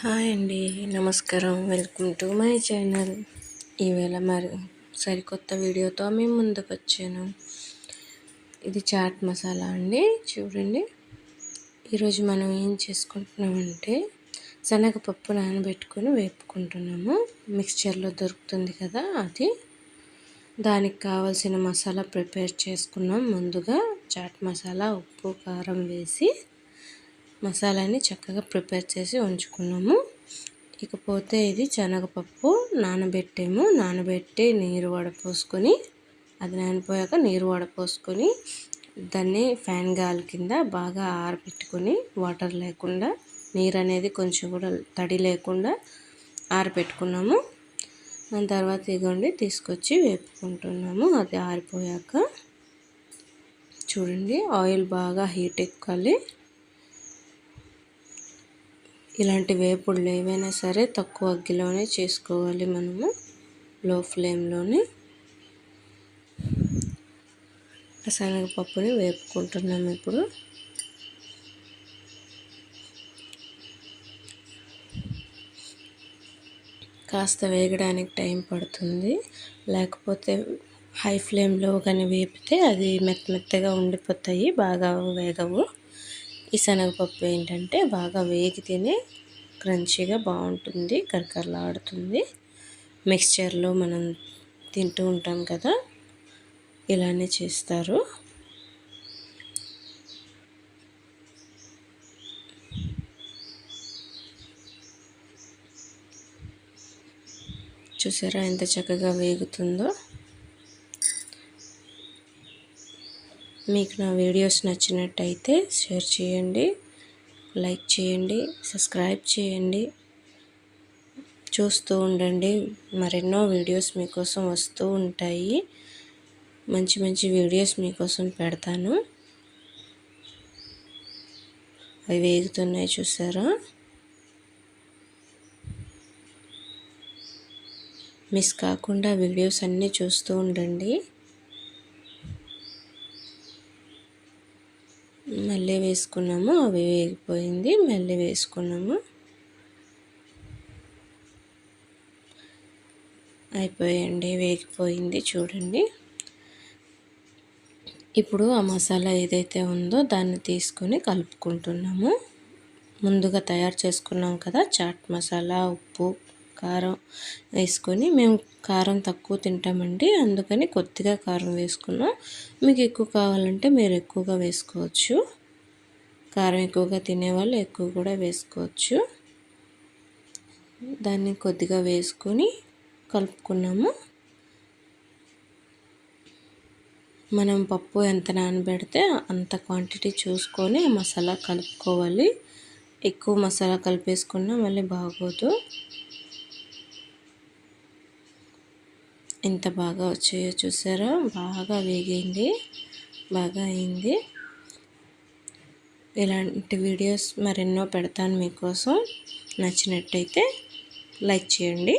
Hi అండి, నమస్కారం. Welcome to my channel. ఈవేళ మరి సరికొత్త వీడియోతో మేము ముందుకు వచ్చాను. ఇది చాట్ మసాలా అండి. చూడండి, ఈరోజు మనం ఏం చేసుకుంటున్నామంటే శనగపప్పు నానబెట్టుకొని వేపుకుంటున్నాము. మిక్స్చర్లో దొరుకుతుంది కదా అది. దానికి కావాల్సిన మసాలా ప్రిపేర్ చేసుకున్నాం. ముందుగా చాట్ మసాలా, ఉప్పు, కారం వేసి మసాలాని చక్కగా ప్రిపేర్ చేసి ఉంచుకున్నాము. ఇకపోతే ఇది శనగపప్పు నానబెట్టి నీరు వడపోసుకొని, అది నానిపోయాక నీరు వడపోసుకొని దాన్ని ఫ్యాన్ గాలి కింద బాగా ఆరబెట్టుకొని, వాటర్ లేకుండా, నీరు అనేది కొంచెం కూడా తడి లేకుండా ఆరబెట్టుకున్నాము. దాని తర్వాత ఇదిగోండి తీసుకొచ్చి వేపుకుంటున్నాము. అది ఆరిపోయాక చూడండి, ఆయిల్ బాగా హీట్ ఎక్కాలి. ఇలాంటి వేపుళ్ళు ఏవైనా సరే తక్కువ అగ్గిలోనే చేసుకోవాలి మనము, లో ఫ్లేమ్లోనే. శనగపప్పుని వేపుకుంటున్నాము. ఇప్పుడు కాస్త వేగడానికి టైం పడుతుంది, లేకపోతే హై ఫ్లేమ్లో కానీ వేపితే అది మెత్తగా ఉండిపోతాయి, బాగా వేగవు. ఈ శనగపప్పు ఏంటంటే బాగా వేగితేనే క్రంచీగా బాగుంటుంది, కరకరలాడుతుంది. మిక్స్చర్లో మనం తింటూ ఉంటాం కదా, ఇలానే చేస్తారు. చూసారా ఎంత చక్కగా వేగుతుందో. మీకు నా వీడియోస్ నచ్చినట్టయితే షేర్ చేయండి, లైక్ చేయండి, సబ్స్క్రైబ్ చేయండి. చూస్తూ ఉండండి, మరెన్నో వీడియోస్ మీకోసం వస్తూ ఉంటాయి. మంచి మంచి వీడియోస్ మీకోసం పెడతాను. అవి వేగుతున్నాయి చూసారా. మిస్ కాకుండా వీడియోస్ అన్నీ చూస్తూ ఉండండి. మళ్ళీ వేసుకున్నాము, అవి వేగిపోయింది, మళ్ళీ వేసుకున్నాము, అయిపోయండి, వేగిపోయింది. చూడండి, ఇప్పుడు ఆ మసాలా ఏదైతే ఉందో దాన్ని తీసుకొని కలుపుకుంటున్నాము. ముందుగా తయారు చేసుకున్నాం కదా చాట్ మసాలా, ఉప్పు, కారం వేసుకొని, మేము కారం తక్కువ తింటామండి, అందుకని కొద్దిగా కారం వేసుకున్నాం. మీకు ఎక్కువ కావాలంటే మీరు ఎక్కువగా వేసుకోవచ్చు. కారం ఎక్కువగా తినేవాళ్ళు ఎక్కువ కూడా వేసుకోవచ్చు. దాన్ని కొద్దిగా వేసుకొని కలుపుకున్నాము. మనం పప్పు ఎంత నానబెడితే అంత క్వాంటిటీ చూసుకొని మసాలా కలుపుకోవాలి. ఎక్కువ మసాలా కలిపేసుకున్నా మళ్ళీ బాగోదు. ఎంత బాగా వచ్చాయో చూసారా, బాగా వేగింది, బాగా అయింది. ఇలాంటి వీడియోస్ మరెన్నో పెడతాను మీకోసం. నచ్చినట్టయితే లైక్ చేయండి.